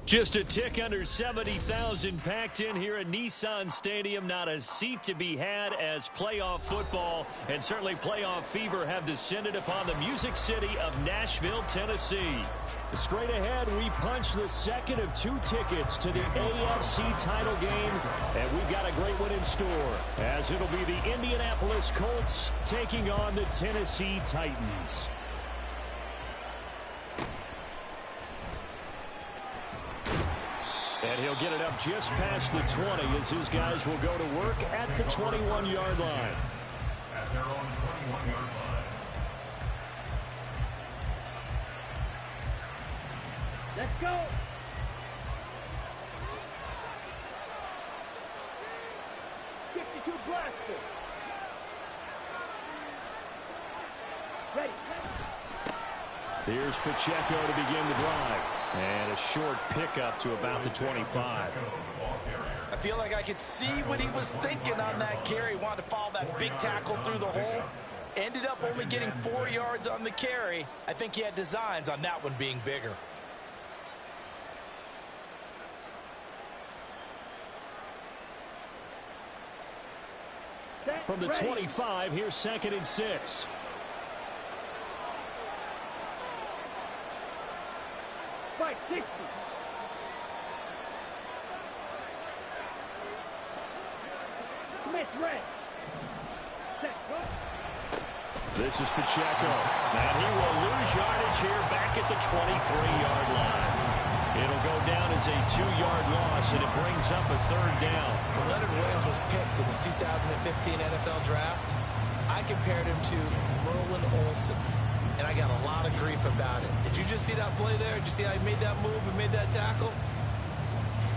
Just a tick under 70,000 packed in here at Nissan Stadium. Not a seat to be had as playoff football and certainly playoff fever have descended upon the Music City of Nashville, Tennessee. Straight ahead, we punch the second of 2 tickets to the AFC title game, and we've got a great one in store, as it'll be the Indianapolis Colts taking on the Tennessee Titans. And he'll get it up just past the 20 as his guys will go to work at the 21-yard line. At their own 21-yard line. Let's go. Blaster. Ready. Here's Pacheco to begin the drive. And a short pickup to about the 25. I feel like I could see what he was thinking on that carry. Wanted to follow that big tackle through the hole. Ended up only getting 4 yards on the carry. I think he had designs on that one being bigger. From the 25, here's 2nd and 6. Fight 60. Smith red. This is Pacheco. And he will lose yardage here back at the 23-yard line. It'll go down as a 2-yard loss, and it brings up a 3rd down. When Leonard Williams was picked in the 2015 NFL Draft, I compared him to Merlin Olsen, and I got a lot of grief about it. Did you just see that play there? Did you see how he made that move and made that tackle?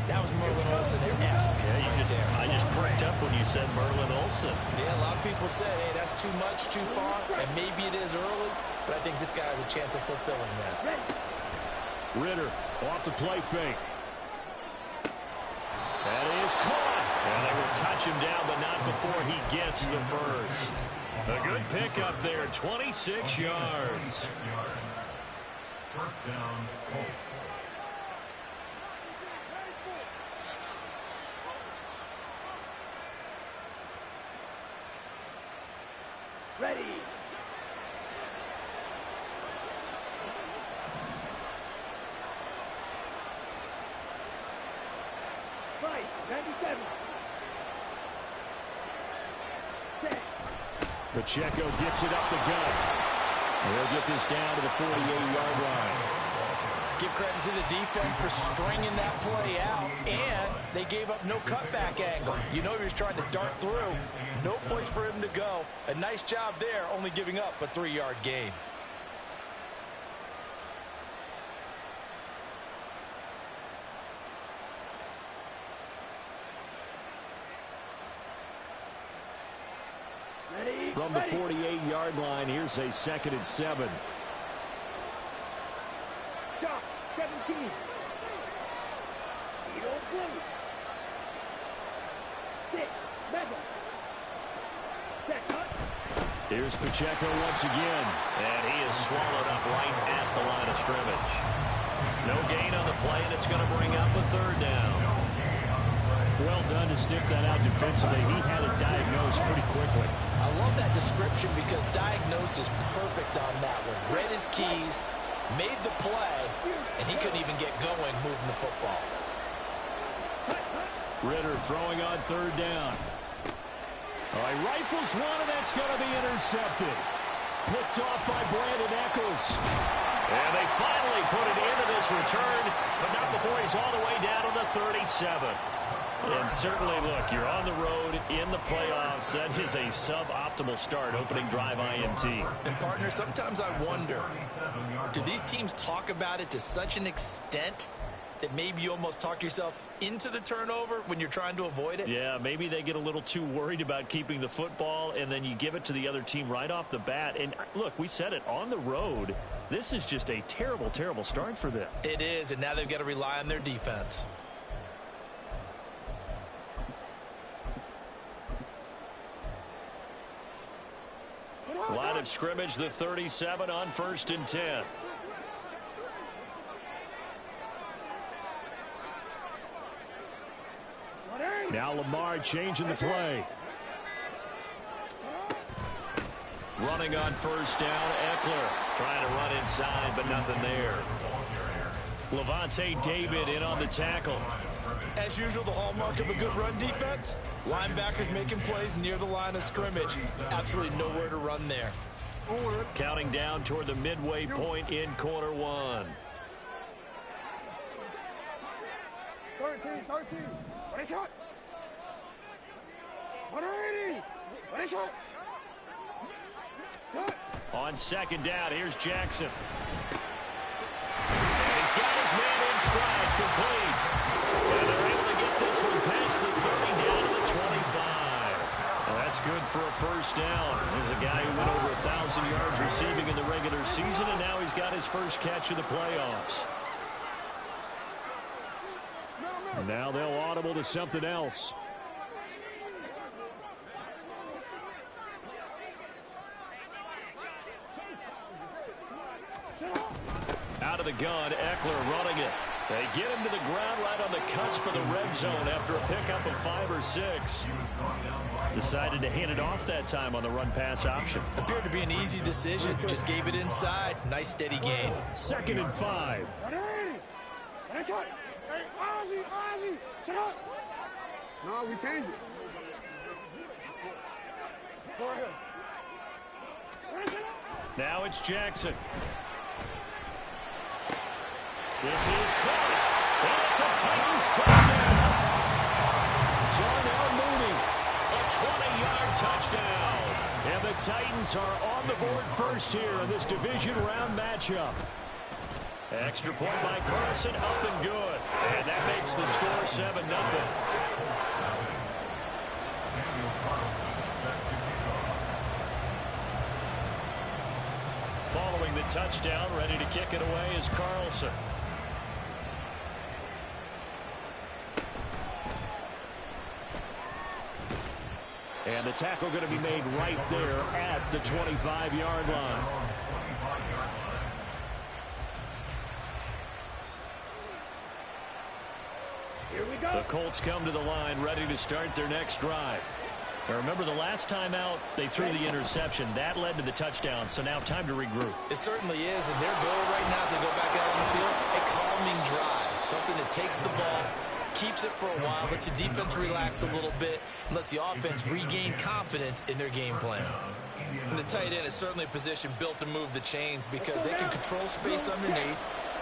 That was Merlin Olsen-esque. Yeah, I just pricked up when you said Merlin Olsen. Yeah, a lot of people said, hey, that's too much, too far, and maybe it is early, but I think this guy has a chance of fulfilling that. Ritter off the play fake. That is caught. And they will touch him down, but not before he gets the first. A good pickup there, 26 yards. First down, Colts. Ready. Fight 97. Pacheco gets it up the gut. He'll get this down to the 48-yard line. Give credit to the defense for stringing that play out, and they gave up no cutback angle. You know he was trying to dart through. No place for him to go. A nice job there, only giving up a 3-yard gain. From the 48-yard line, here's a 2nd and 7. Shot 17. Zero blue. 6. Level. Set cut. Here's Pacheco once again. And he is swallowed up right at the line of scrimmage. No gain on the play, and it's going to bring up a 3rd down. Well done to sniff that out defensively. He had it diagnosed pretty quickly. I love that description because diagnosed is perfect on that one. Read his keys, made the play, and he couldn't even get going moving the football. Ritter throwing on 3rd down. All right, rifles one, and that's going to be intercepted. Picked off by Brandon Echols. And they finally put it into this return, but not before he's all the way down to the 37. And certainly, look, you're on the road in the playoffs. That is a suboptimal start, opening drive INT. And, partner, sometimes I wonder, do these teams talk about it to such an extent that maybe you almost talk yourself into the turnover when you're trying to avoid it? Yeah, maybe they get a little too worried about keeping the football, and then you give it to the other team right off the bat. And, look, we said it, on the road, this is just a terrible, terrible start for them. It is, and now they've got to rely on their defense. Line of scrimmage, the 37 on 1st and 10. Now Lamar changing the play. Running on first down, Eckler trying to run inside, but nothing there. Levante David in on the tackle. As usual, the hallmark of a good run defense, linebackers making plays near the line of scrimmage. Absolutely nowhere to run there. Counting down toward the midway point in quarter one. 13. Ready, shot. 180. Ready, shot. Shot. On second down, here's Jackson. And he's got his man in stride, complete. And they're able to get this one past the 30 down to the 25. Well, that's good for a first down. There's a guy who went over 1,000 yards receiving in the regular season, and now he's got his first catch of the playoffs. And now they'll audible to something else. Out of the gun, Eckler running it. They get him to the ground right on the cusp of the red zone after a pickup of 5 or 6. Decided to hand it off that time on the run-pass option. Appeared to be an easy decision. Just gave it inside. Nice steady gain. 2nd and 5. Ready, shot. Hey, Ozzy, shut up. No, we changed it. Go ahead. Now it's Jackson. This is caught. And it's a Titans touchdown. Darnell Mooney, a 20-yard touchdown. And the Titans are on the board first here in this division round matchup. Extra point by Carson, up and good. And that makes the score 7-0. Following the touchdown, ready to kick it away is Carlson. And the tackle going to be made right there at the 25-yard line. Here we go. The Colts come to the line ready to start their next drive. Now remember, the last time out, they threw the interception. That led to the touchdown, so now time to regroup. It certainly is, and their goal right now as they go back out on the field, a calming drive. Something that takes the ball, keeps it for a while, lets the defense relax a little bit, and lets the offense regain confidence in their game plan. And the tight end is certainly a position built to move the chains because they can control space underneath.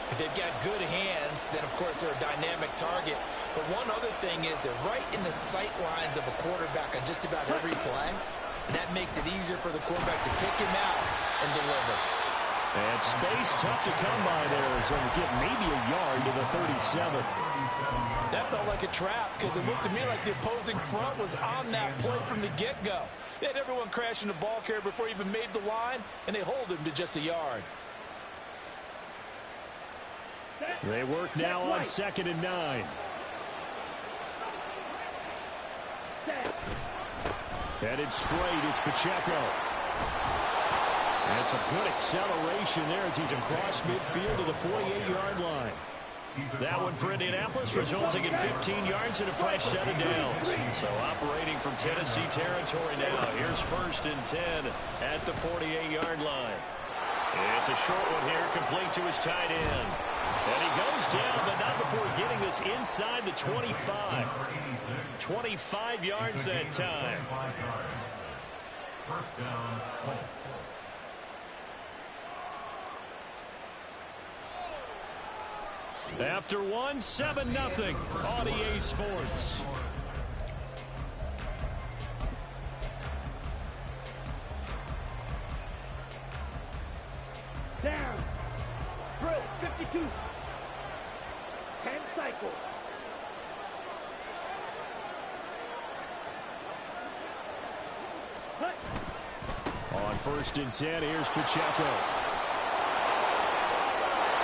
If they've got good hands, then, of course, they're a dynamic target. But one other thing is they're right in the sight lines of a quarterback on just about every play, and that makes it easier for the quarterback to pick him out and deliver. And space tough to come by there as they get maybe a yard to the 37. That felt like a trap because it looked to me like the opposing front was on that play from the get-go. They had everyone crashing the ball carrier before he even made the line, and they hold him to just a yard. They work now on 2nd and 9. Headed straight, it's Pacheco. That's a good acceleration there as he's across midfield to the 48-yard line. That one for Indianapolis, resulting in 15 yards and a fresh set of downs. So operating from Tennessee territory now. Here's 1st and 10 at the 48-yard line. It's a short one here, complete to his tight end. And he goes down, but not before getting this inside the 25. 25 yards that time. First down, Colts. After one, 7-0 on EA Sports. Down. Drill, 52. 10 cycle. Cut. On 1st and 10, here's Pacheco.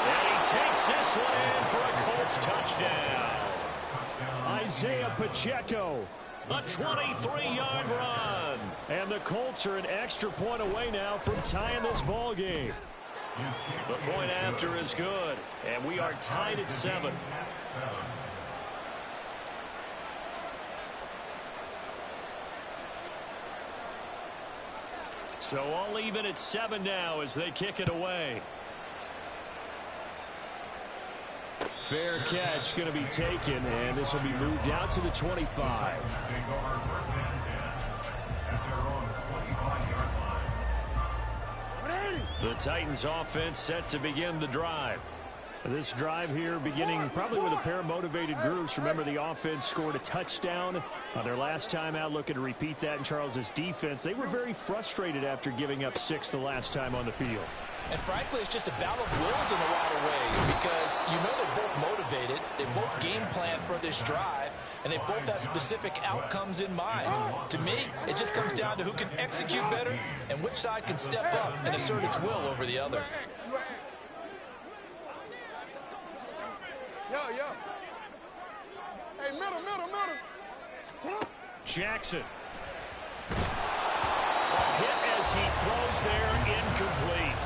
And he takes this one in for a Colts touchdown. Isaiah Pacheco, a 23-yard run. And the Colts are an extra point away now from tying this ball game. The point after is good, and we are tied at 7. So all even at 7 now as they kick it away. Fair catch going to be taken, and this will be moved out to the 25. The Titans offense set to begin the drive. This drive here beginning probably with a pair of motivated groups. Remember, the offense scored a touchdown on their last time out, looking to repeat that in Charles's defense. They were very frustrated after giving up 6 the last time on the field. And frankly, it's just a battle of wills in a lot of ways because you know they're both motivated. They both game plan for this drive, and they both have specific outcomes in mind. To me, it just comes down to who can execute better and which side can step up and assert its will over the other. Yo. Hey, middle. Jackson. A hit as he throws there, incomplete.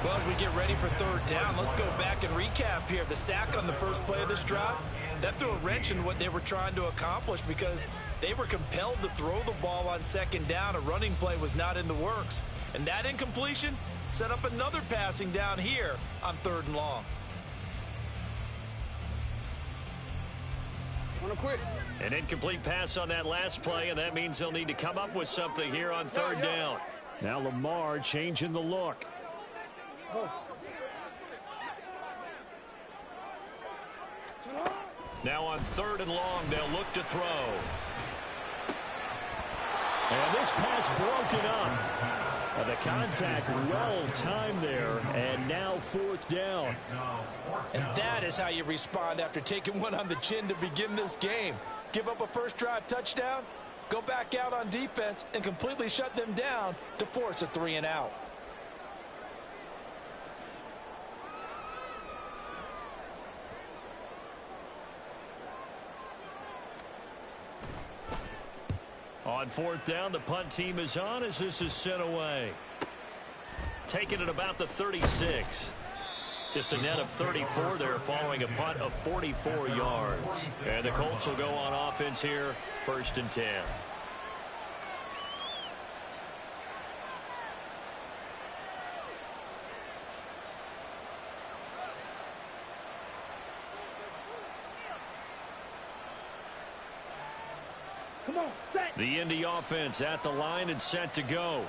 Well, as we get ready for third down, let's go back and recap here. The sack on the first play of this drive, that threw a wrench in what they were trying to accomplish because they were compelled to throw the ball on second down. A running play was not in the works. And that incompletion set up another passing down here on 3rd and long. An incomplete pass on that last play, and that means they'll need to come up with something here on 3rd down. Now Lamar changing the look. Now on 3rd and long, they'll look to throw. And this pass broken up. The contact well timed there, and now 4th down. And that is how you respond after taking one on the chin to begin this game. Give up a first drive touchdown, go back out on defense, and completely shut them down to force a 3 and out. On 4th down, the punt team is on as this is sent away. Taking it about the 36. Just a net of 34 there following a punt of 44 yards. And the Colts will go on offense here, 1st and 10. The Indy offense at the line and set to go.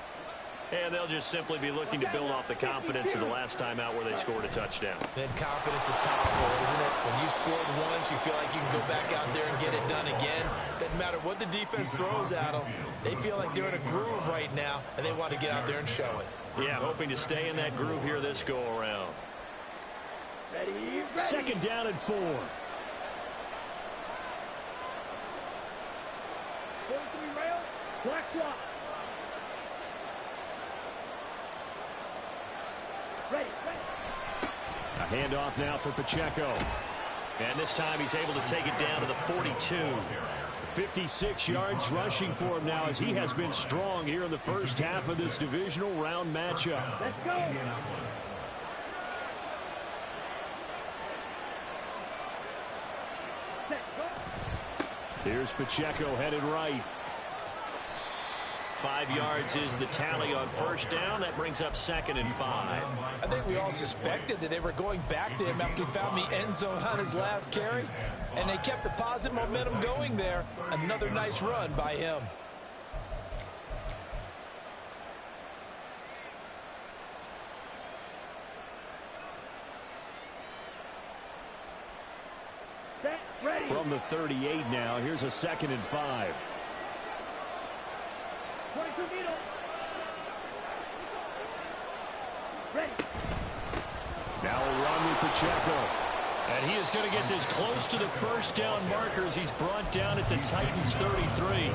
And they'll just simply be looking to build off the confidence of the last time out where they scored a touchdown. Then confidence is powerful, isn't it? When you've scored once, you feel like you can go back out there and get it done again. Doesn't matter what the defense throws at them. They feel like they're in a groove right now, and they want to get out there and show it. Yeah, hoping to stay in that groove here this go-around. 2nd down and 4. Black block. Ready. A handoff now for Pacheco. And this time he's able to take it down to the 42. 56 yards rushing for him now as he has been strong here in the first half of this divisional round matchup. Let's go. Here's Pacheco headed right. 5 yards is the tally on 1st down. That brings up 2nd and 5. I think we all suspected that they were going back to him after he found the end zone on his last carry. And they kept the positive momentum going there. Another nice run by him. From the 38 now, here's a 2nd and 5. Now a run with Pacheco. And he is going to get this close to the 1st down markers. He's brought down at the Titans 33.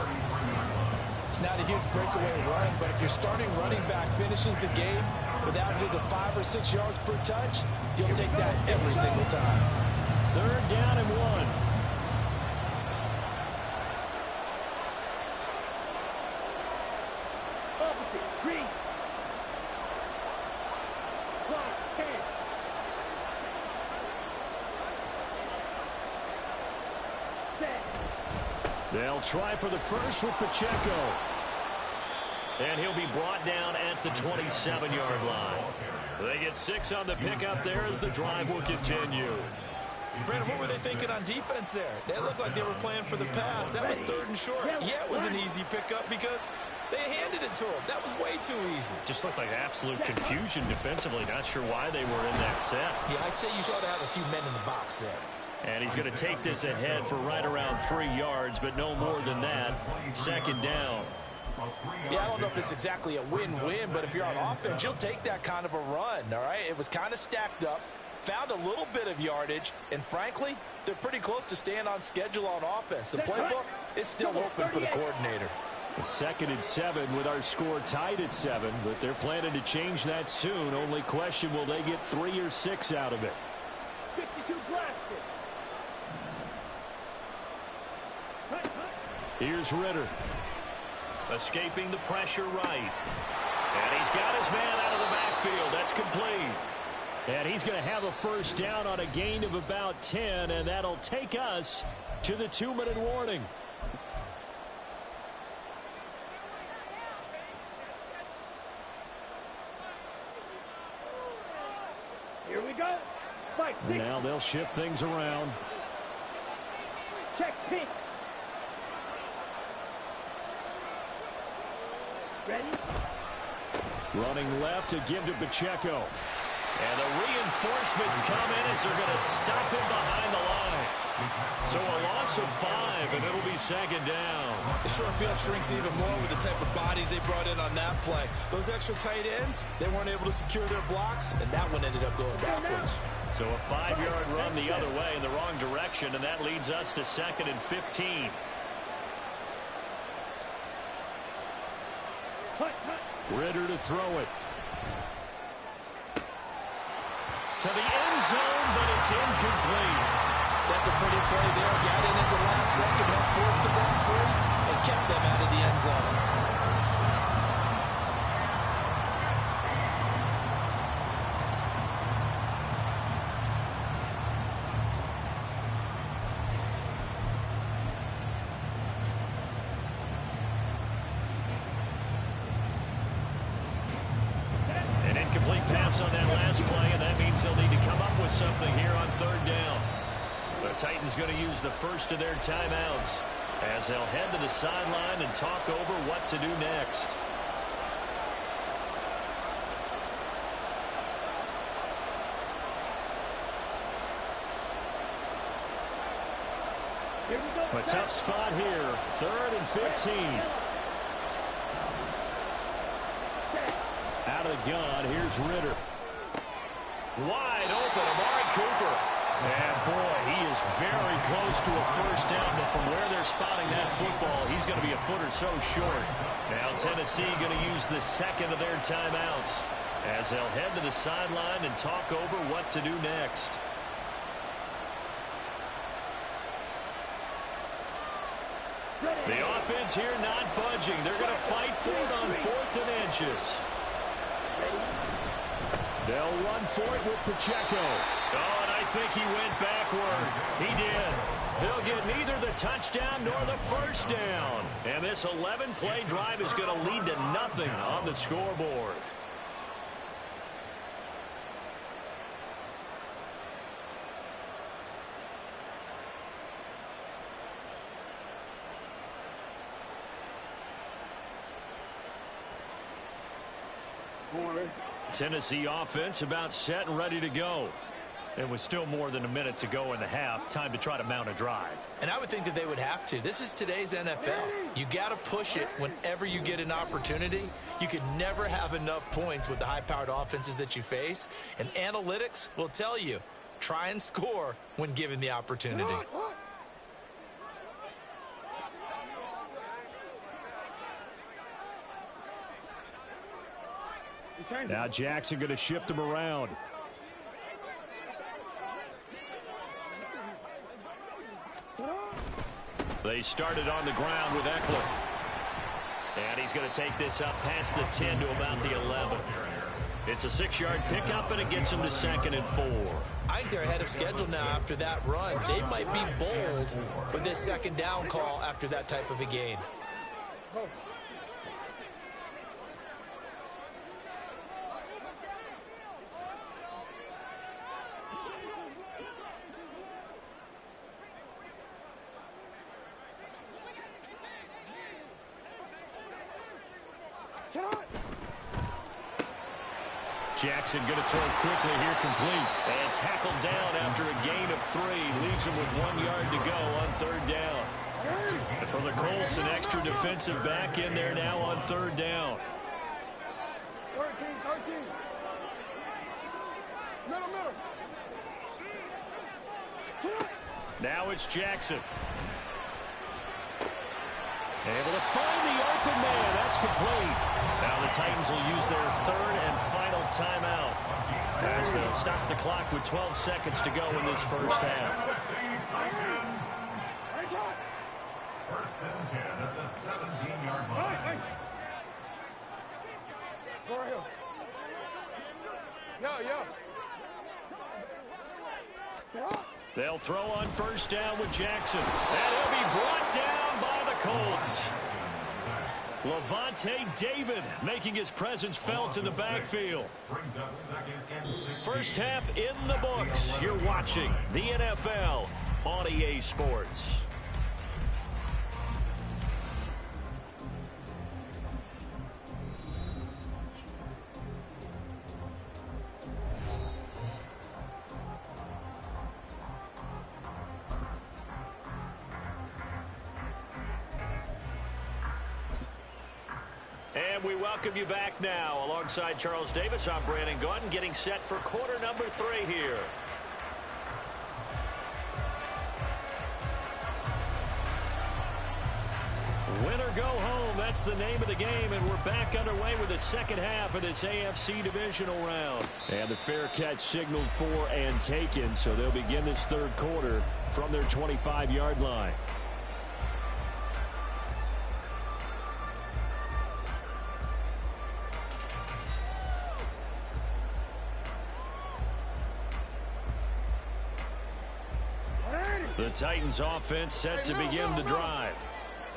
It's not a huge breakaway run, but if your starting running back finishes the game with averages of 5 or 6 yards per touch, you'll take that every single time. 3rd down and 1. They'll try for the first with Pacheco. And he'll be brought down at the 27-yard line. They get 6 on the pickup there as the drive will continue. Brandon, what were they thinking on defense there? They looked like they were playing for the pass. That was 3rd and short. Yeah, it was an easy pickup because they handed it to him. That was way too easy. Just looked like absolute confusion defensively. Not sure why they were in that set. Yeah, I'd say you ought to have a few men in the box there. And he's going to take this ahead for right around 3 yards, but no more than that. 2nd down. Yeah, I don't know if it's exactly a win-win, but if you're on offense, you'll take that kind of a run, all right? It was kind of stacked up, found a little bit of yardage, and frankly, they're pretty close to staying on schedule on offense. The playbook is still open for the coordinator. 2nd and 7 with our score tied at 7, but they're planning to change that soon. Only question, will they get 3 or 6 out of it? 52 blasted. Here's Ritter. Escaping the pressure right. And he's got his man out of the backfield. That's complete. And he's going to have a 1st down on a gain of about 10, and that'll take us to the 2-minute warning. Here we go. Fight. Now they'll shift things around. Check pink. Ready? Running left to give to Pacheco. And the reinforcements come in as they're going to stop him behind the line. So a loss of 5, and it'll be 2nd down. The short field shrinks even more with the type of bodies they brought in on that play. Those extra tight ends, they weren't able to secure their blocks, and that one ended up going backwards. So a 5-yard run the other way in the wrong direction, and that leads us to 2nd and 15. Ritter to throw it. To the end zone, but it's incomplete. That's a pretty play there. Got in at the last second, helped force the ball free, and kept them out of the end zone. An incomplete pass on that last play, and that means they'll need to come up with something here on 3rd down. The Titans going to use the first of their timeouts as they'll head to the sideline and talk over what to do next. Here we go. A tough spot here. 3rd and 15. Out of the gun, here's Ritter. Wide open, Amari Cooper. And boy, he is very close to a 1st down, but from where they're spotting that football, he's going to be a foot or so short. Now Tennessee going to use the 2nd of their timeouts as they'll head to the sideline and talk over what to do next. The offense here not budging. They're going to fight for it on 4th and inches. They'll run for it with Pacheco. Oh, and I think he went backward. He did. He'll get neither the touchdown nor the 1st down. And this 11-play drive is going to lead to nothing on the scoreboard. Tennessee offense about set and ready to go. And with still more than a minute to go in the half, time to try to mount a drive. And I would think that they would have to. This is today's NFL. You got to push it whenever you get an opportunity. You can never have enough points with the high-powered offenses that you face. And analytics will tell you, try and score when given the opportunity. Now Jackson going to shift him around. They started on the ground with Eckler. And he's going to take this up past the 10 to about the 11. It's a 6-yard pickup, and it gets him to 2nd and 4. I think they're ahead of schedule now after that run. They might be bold with this 2nd down call after that type of a gain. Jackson going to throw quickly here, complete. And tackled down after a gain of 3. Leaves him with 1 yard to go on 3rd down. And for the Colts, an extra defensive back in there now on 3rd down. 13. Middle. Now it's Jackson. Able to find the open man. That's complete. Now the Titans will use their 3rd and final timeout as they'll stop the clock with 12 seconds to go in this first half. First and 10 at the 17-yard line. Go right here. Yeah. They'll throw on 1st down with Jackson. And he'll be brought down by the Colts. Levante David making his presence felt in the backfield. First half in the books. You're watching the NFL on EA Sports. And we welcome you back now. Alongside Charles Davis, I'm Brandon Gunn, getting set for quarter number 3 here. Win or go home, that's the name of the game, and we're back underway with the second half of this AFC divisional round. And the fair catch signaled for and taken, so they'll begin this 3rd quarter from their 25-yard line. The Titans offense set to begin the drive.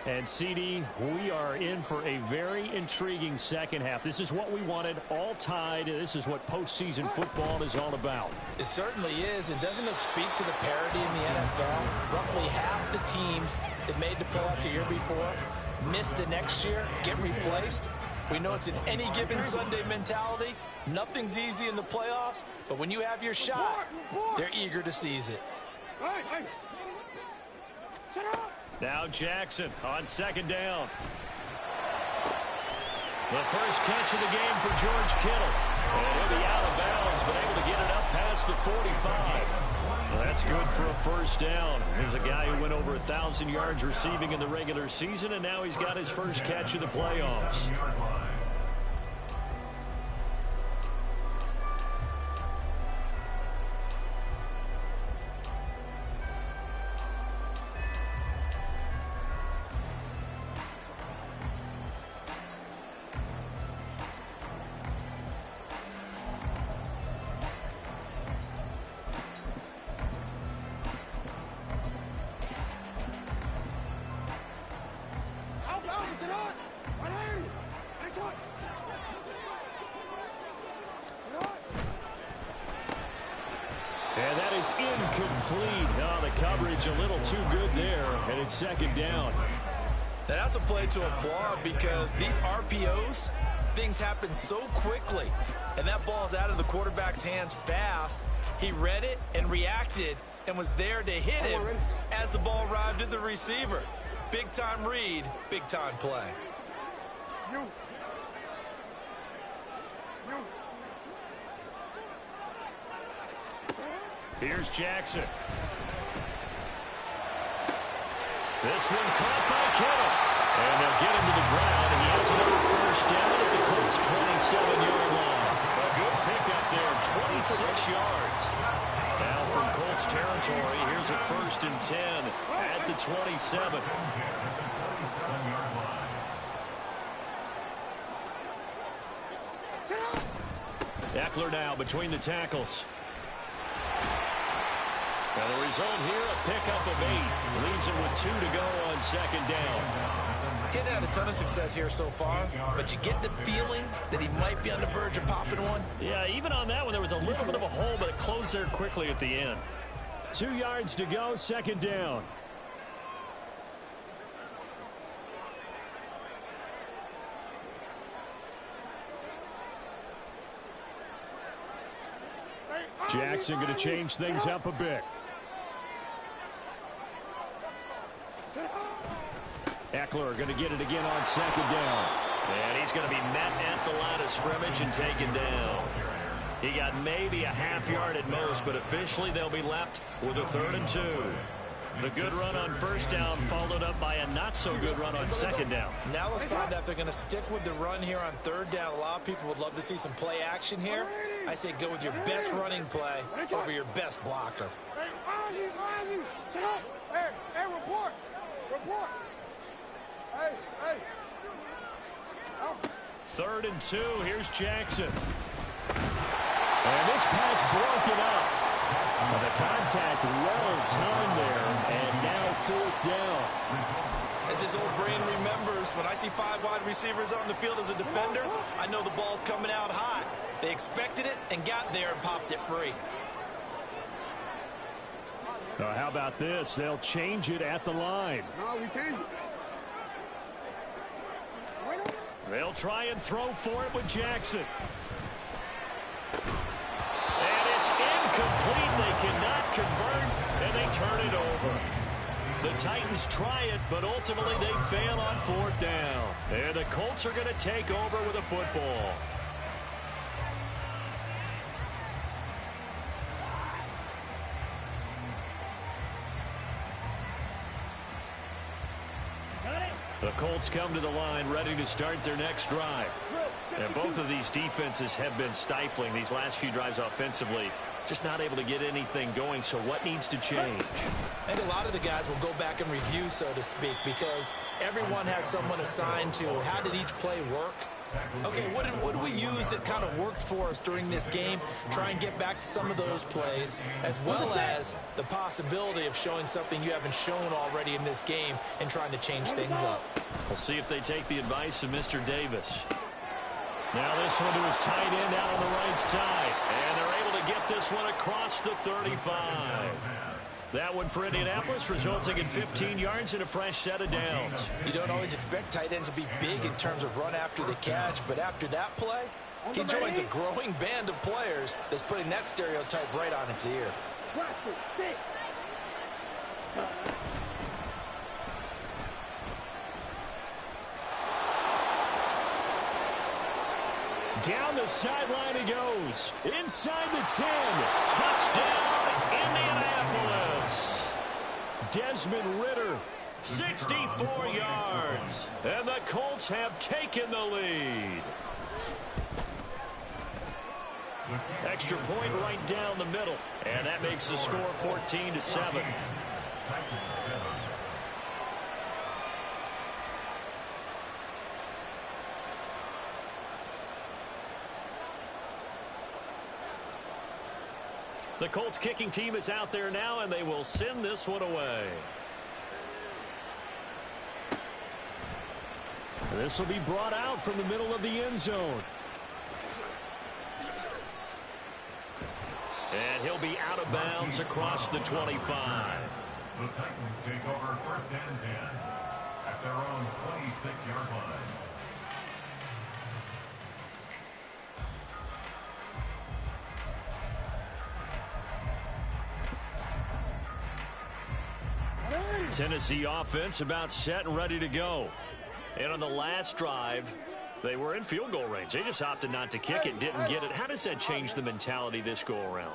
And CD, we are in for a very intriguing second half. This is what we wanted, all tied. This is what postseason football is all about. It certainly is. And doesn't it speak to the parity in the NFL? Roughly half the teams that made the playoffs a year before miss the next year, get replaced. We know it's an any given Sunday mentality. Nothing's easy in the playoffs, but when you have your shot, they're eager to seize it. Hey. Sit up. Now Jackson on 2nd down. The first catch of the game for George Kittle. And he'll be out of bounds, but able to get it up past the 45. Well, that's good for a 1st down. There's a guy who went over 1,000 yards receiving in the regular season, and now he's got his first catch of the playoffs. And that is incomplete. Oh, the coverage a little too good there, and it's 2nd down. Now that's a play to applaud because these RPOs, things happen so quickly. And that ball's out of the quarterback's hands fast. He read it and reacted and was there to hit him as the ball arrived at the receiver. Big-time read, big-time play. Here's Jackson. This one caught by Kittle. And they'll get him to the ground, and he has another 1st down at the Colts' 27-yard line. A good pickup there, 26 yards. Now from Colts territory, here's a 1st and 10 at the 27. Eckler now between the tackles. Now the result here, a pickup of 8. Leaves him with 2 to go on 2nd down. He's had a ton of success here so far, but you get the feeling that he might be on the verge of popping one. Yeah, even on that one, there was a little bit of a hole, but it closed there quickly at the end. 2 yards to go, 2nd down. Jackson going to change things up a bit. Eckler going to get it again on second down. And he's going to be met at the line of scrimmage and taken down. He got maybe a half yard at most, but officially they'll be left with a 3rd and 2. The good run on first down followed up by a not-so-good run on second down. Now let's find out if they're going to stick with the run here on 3rd down. A lot of people would love to see some play action here. I say go with your best running play over your best blocker. Hey, Ozzy, sit up. Hey, report. Hey. Oh. 3rd and 2. Here's Jackson. And this pass broken up. The contact well timed there, and now 4th down. As his old brain remembers, when I see 5 wide receivers on the field as a defender, I know the ball's coming out high. They expected it and got there and popped it free. How about this? They'll change it at the line. No, we changed it. They'll try and throw for it with Jackson. And it's incomplete. They cannot convert, and they turn it over. The Titans try it, but ultimately they fail on 4th down. And the Colts are going to take over with a football. The Colts come to the line ready to start their next drive. And both of these defenses have been stifling these last few drives offensively. Just not able to get anything going, so what needs to change? I think a lot of the guys will go back and review, so to speak, because everyone has someone assigned to how did each play work. Okay, what did we use that kind of worked for us during this game? Try and get back to some of those plays, as well as the possibility of showing something you haven't shown already in this game and trying to change things up. We'll see if they take the advice of Mr. Davis. Now this one to his tight end out on the right side. And they're able to get this one across the 35. That one for Indianapolis, resulting in 15 yards and a fresh set of downs. You don't always expect tight ends to be big in terms of run after the catch, but after that play, he joins a growing band of players that's putting that stereotype right on its ear. Down the sideline he goes. Inside the 10. Touchdown, Indianapolis. Desmond Ridder, 64 yards. And the Colts have taken the lead. Extra point right down the middle. And that makes the score 14-7. The Colts kicking team is out there now, and they will send this one away. This will be brought out from the middle of the end zone. And he'll be out of bounds across the 25. The Titans take over 1st and 10 at their own 26-yard line. Tennessee offense about set and ready to go. And on the last drive, they were in field goal range. They just opted not to kick it, didn't get it. How does that change the mentality this go-around?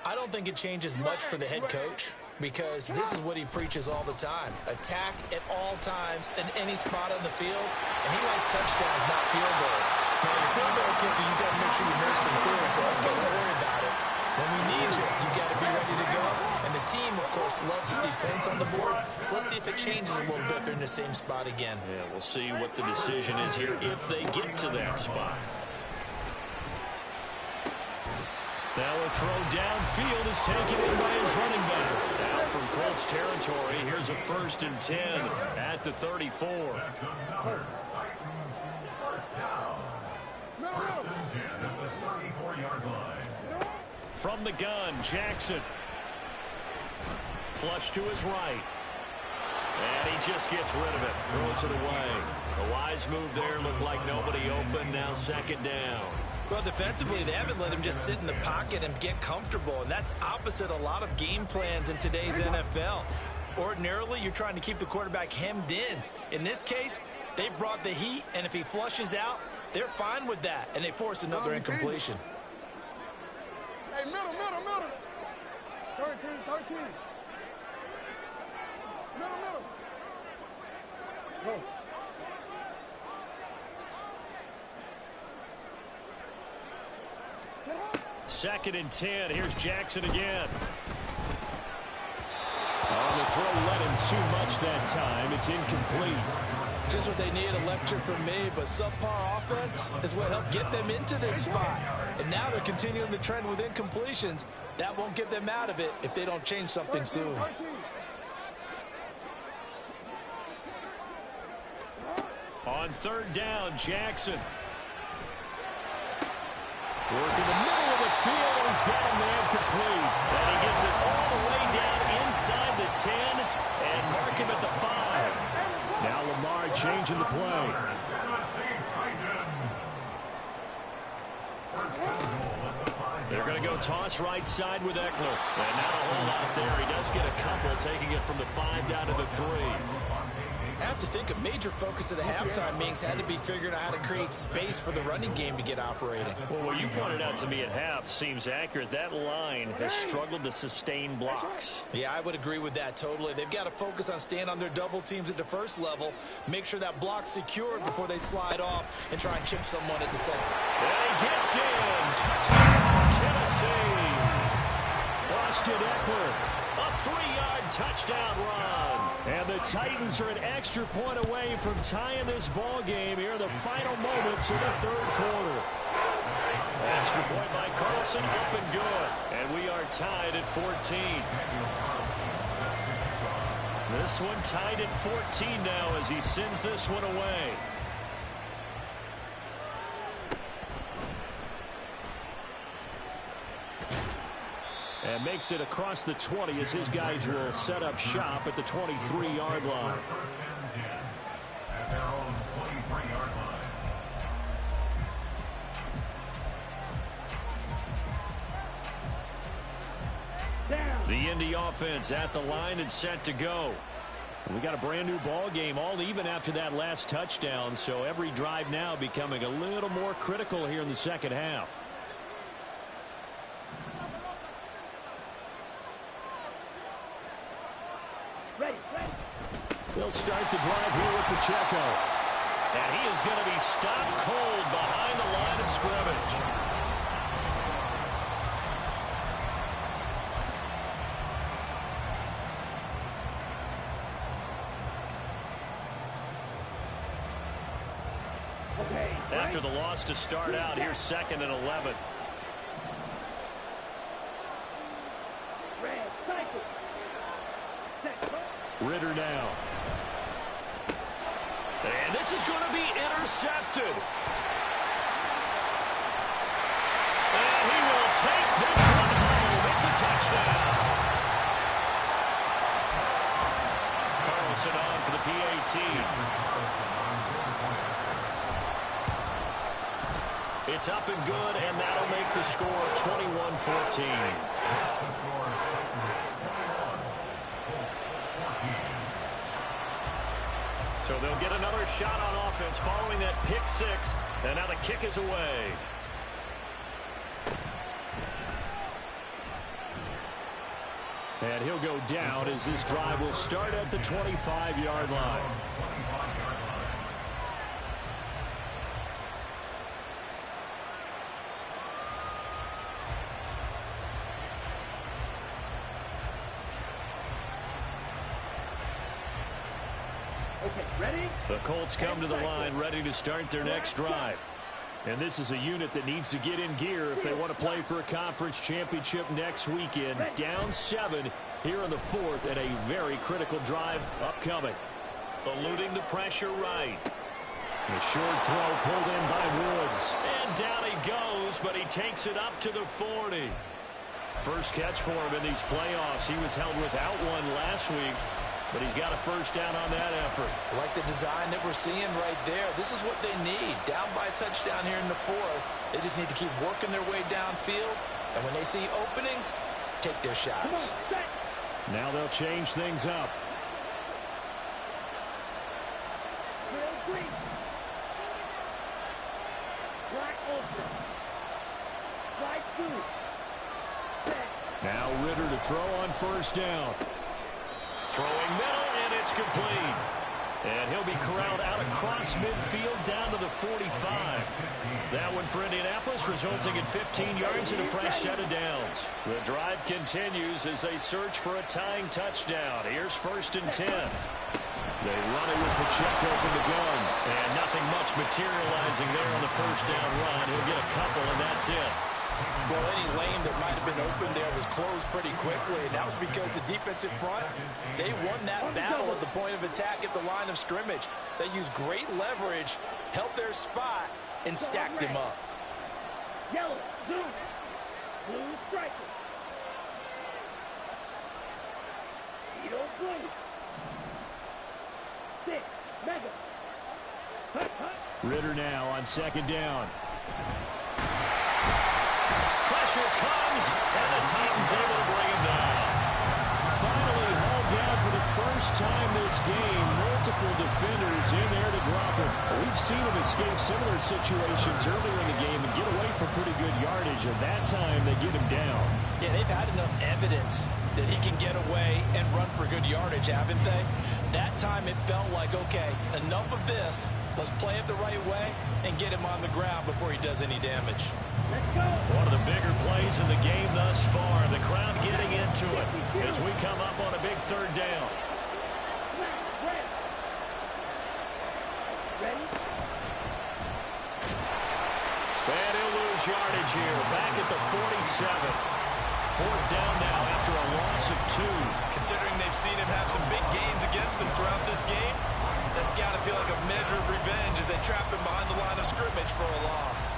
I don't think it changes much for the head coach, because this is what he preaches all the time. Attack at all times in any spot on the field, and he likes touchdowns, not field goals. Now, your field goal kicker, you got to make sure you nurse him through and say, okay, don't worry about it. When we need you, you got to be ready to go. And the team, of course, loves to see points on the board. So let's see if it changes a little bit if they're in the same spot again. Yeah, we'll see what the decision is here if they get to that spot. Now a throw downfield is taken in by his running back. Now from Colts territory, here's a 1st and 10 at the 34. That's another Titans 1st down. 1st and 10 at the 34-yard line. From the gun, Jackson. Flush to his right. And he just gets rid of it. Throws it away. A wise move there. Looked like nobody open. Now 2nd down. Well, defensively, they haven't let him just sit in the pocket and get comfortable, and that's opposite a lot of game plans in today's NFL. Ordinarily, you're trying to keep the quarterback hemmed in. In this case, they brought the heat, and if he flushes out, they're fine with that, and they force another incompletion. Hey, middle. 13. Middle. Go. Second and 10. Here's Jackson again. The throw led him too much that time. It's incomplete. Just what they need, a lecture from me, but subpar offense is what helped get them into this spot. And now they're continuing the trend with incompletions. That won't get them out of it if they don't change something soon. On third down, Jackson. Working the middle of the field, and he's got a man complete. And he gets it all the way down inside the 10 and mark him at the 5. Now Lamar changing the play. They're going to go toss right side with Eckler. And not a whole lot there. He does get a couple, taking it from the 5 down to the 3. I have to think a major focus of the halftime meetings had to be figuring out how to create space for the running game to get operating. Well, what you pointed out to me at half seems accurate. That line has struggled to sustain blocks. Yeah, I would agree with that totally. They've got to focus on staying on their double teams at the first level, make sure that block's secured before they slide off and try and chip someone at the center. And he gets in. Touchdown, Tennessee. Austin Eckler, a 3-yard touchdown run. And the Titans are an extra point away from tying this ball game here in the final moments of the third quarter. Extra point by Carlson, up and good. And we are tied at 14. This one tied at 14 now as he sends this one away. And makes it across the 20 as his guys will set up shop at the 23-yard line. At their own 23-yard line. The Indy offense at the line and set to go. We got a brand new ball game, all even after that last touchdown, so every drive now becoming a little more critical here in the second half. They'll start the drive here with Pacheco. And he is going to be stopped cold behind the line of scrimmage. After the loss to start out, here's 2nd and 11. Ritter now. And this is going to be intercepted. And he will take this one home. It's a touchdown. Carlson on for the PAT. It's up and good, and that'll make the score 21-14. So they'll get another shot on offense following that pick 6, and now the kick is away. And he'll go down as this drive will start at the 25-yard line. The Colts come to the line ready to start their next drive. And this is a unit that needs to get in gear if they want to play for a conference championship next weekend. Down 7 here in the 4th and a very critical drive upcoming. Eluding the pressure right. The short throw pulled in by Woods. And down he goes, but he takes it up to the 40. First catch for him in these playoffs. He was held without one last week. but he's got a first down on that effort. I like the design that we're seeing right there. This is what they need. Down by a touchdown here in the fourth. They just need to keep working their way downfield, and when they see openings, take their shots. Now they'll change things up. Now Ritter to throw on first down. Throwing middle, and it's complete. And he'll be corralled out across midfield down to the 45. That one for Indianapolis, resulting in 15 yards and a fresh set of downs. The drive continues as they search for a tying touchdown. Here's 1st and 10. They run it with Pacheco from the gun. And nothing much materializing there on the first down run. He'll get a couple, and that's it. Well, any lane that might have been open there was closed pretty quickly, and that was because the defensive front, they won that battle at the point of attack at the line of scrimmage. They used great leverage, held their spot, and stacked him up. Yellow, blue, blue striker. Edo blue. 6, mega. Ritter now on 2nd down. Pressure comes, and the Titans able to bring him down. Finally hauled down for the first time this game. Multiple defenders in there to drop him. We've seen him escape similar situations earlier in the game and get away from pretty good yardage, and that time they get him down. Yeah, they've had enough evidence that he can get away and run for good yardage, haven't they? That time it felt like, okay, enough of this. Let's play it the right way and get him on the ground before he does any damage. Let's go. One of the bigger plays in the game thus far. The crowd getting into it as we come up on a big 3rd down. Ready? And he'll lose yardage here. Back at the 47. 4th down now after a loss of 2. Considering they've seen him have some big gains against him throughout this game, that's got to feel like a measure of revenge as they trap him behind the line of scrimmage for a loss.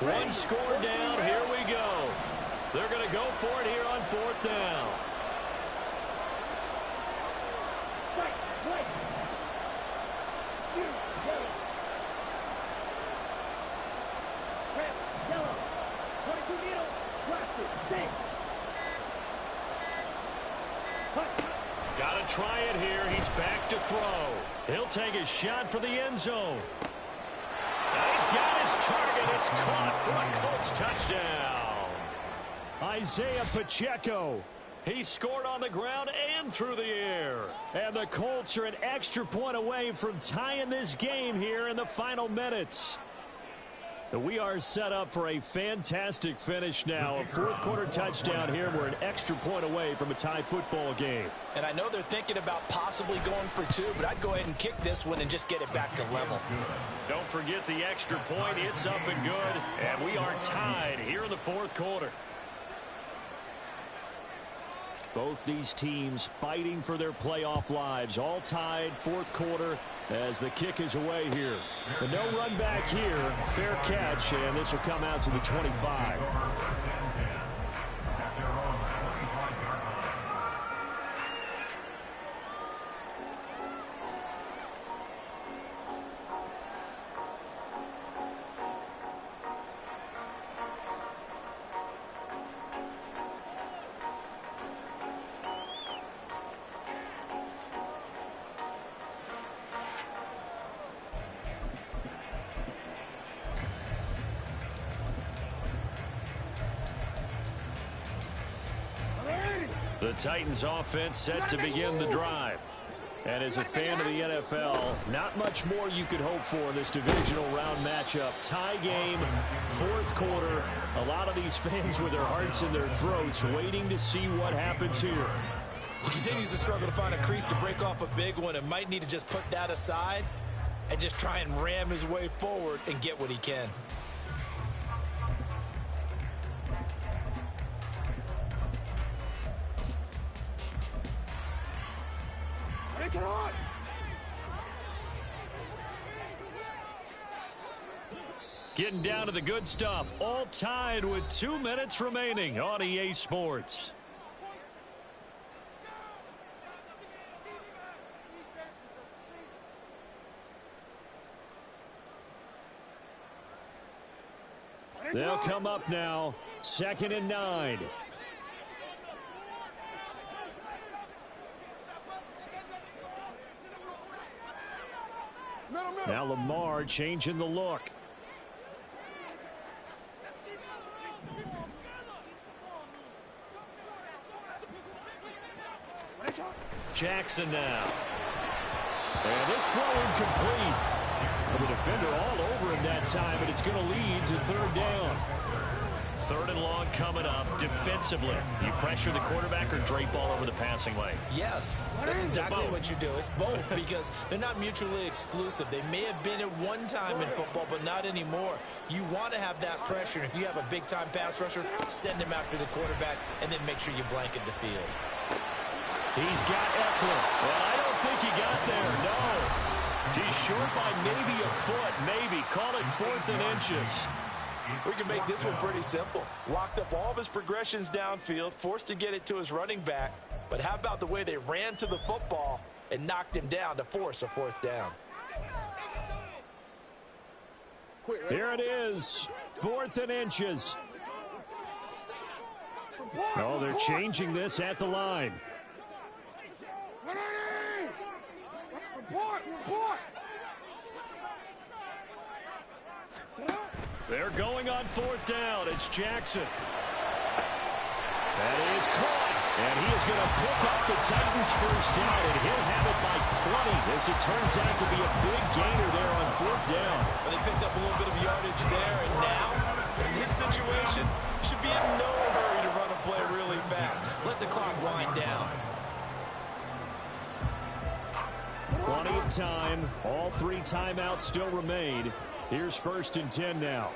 One score down. Here we go. They're going to go for it here on 4th down. Got to try it here. He's back to throw. He'll take a shot for the end zone. He's got his target. It's caught for a Colts touchdown. Isaiah Pacheco. He scored on the ground and through the air. And the Colts are an extra point away from tying this game here in the final minutes. We are set up for a fantastic finish now. A 4th quarter touchdown here. We're an extra point away from a tie football game. And I know they're thinking about possibly going for 2, but I'd go ahead and kick this one and just get it back to level. Don't forget the extra point. It's up and good. And we are tied here in the 4th quarter. Both these teams fighting for their playoff lives. All tied 4th quarter as the kick is away here. But no run back here. Fair catch, and this will come out to the 25. The Titans offense set to begin the drive. And as a fan of the NFL, not much more you could hope for in this divisional round matchup. Tie game, 4th quarter. A lot of these fans with their hearts in their throats waiting to see what happens here. He continues to struggle to find a crease to break off a big one and might need to just put that aside and just try and ram his way forward and get what he can. Getting down to the good stuff. All tied with 2 minutes remaining on EA Sports. They'll come up now. 2nd and 9. Now Lamar changing the look. Jackson now. And this throw incomplete. The defender all over him that time, but it's going to lead to 3rd down. 3rd and long coming up. Defensively, you pressure the quarterback or drape all over the passing lane? Yes, that's exactly what you do. It's both because they're not mutually exclusive. They may have been at one time in football, but not anymore. You want to have that pressure. If you have a big-time pass rusher, send him after the quarterback, and then make sure you blanket the field. He's got Eckler. Well, I don't think he got there, no. He's short by maybe a foot, maybe. Call it 4th and inches. We can make this one pretty simple. Locked up all of his progressions downfield, forced to get it to his running back. But how about the way they ran to the football and knocked him down to force a 4th down? Here it is, 4th and inches. Oh, they're changing this at the line. They're going on 4th down. It's Jackson. That is caught. And he is going to pick up the Titans' 1st down, and he'll have it by plenty as it turns out to be a big gainer there on 4th down. Well, they picked up a little bit of yardage there, and now, in this situation, should be in no hurry to run a play really fast. Let the clock wind down. Plenty of time. All 3 timeouts still remain. Here's 1st and 10 now.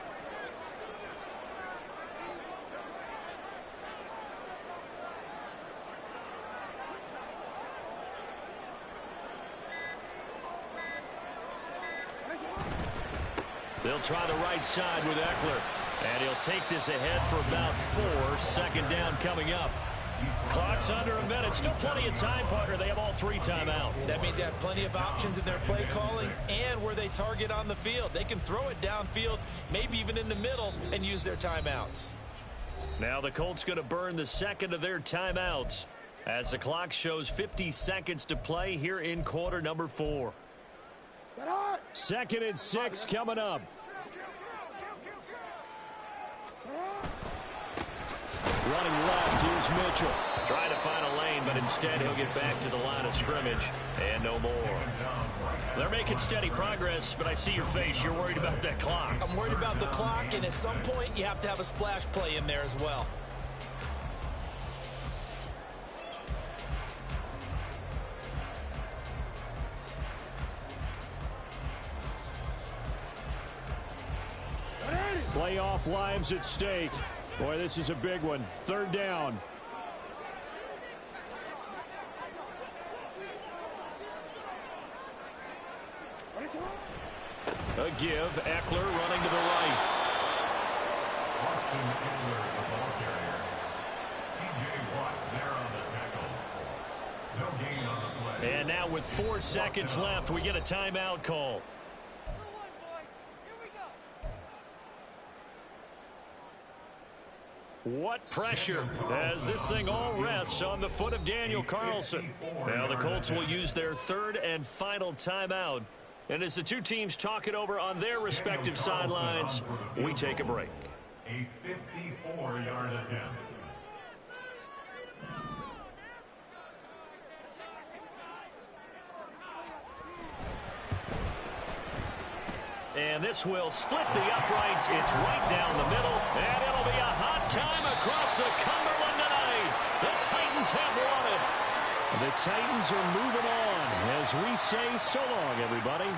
They'll try the right side with Eckler. And he'll take this ahead for about 4. 2nd down coming up. Clock's under a minute. Still plenty of time, partner. They have all 3 timeout. That means they have plenty of options in their play calling and where they target on the field. They can throw it downfield, maybe even in the middle, and use their timeouts. Now the Colts going to burn the 2nd of their timeouts as the clock shows 50 seconds to play here in quarter number 4. 2nd and 6 coming up. Running left, here's Mitchell. Trying to find a lane, but instead he'll get back to the line of scrimmage. And no more. They're making steady progress, but I see your face. You're worried about that clock. I'm worried about the clock, and at some point you have to have a splash play in there as well. Playoff lives at stake. Boy, this is a big one. 3rd down. A give. Eckler running to the right. Austin Eckler, the ball carrier. TJ Watt there on the tackle. No gain on the play. And now with 4 seconds left, we get a timeout call. What pressure as this thing all rests on the foot of Daniel Carlson. Now the Colts will use their 3rd and final timeout. And as the 2 teams talk it over on their respective sidelines, we take a break. A 54-yard attempt. And this will split the uprights. It's right down the middle. And it'll be a hot time across the Cumberland tonight. The Titans have won it. The Titans are moving on as we say so long, everybody.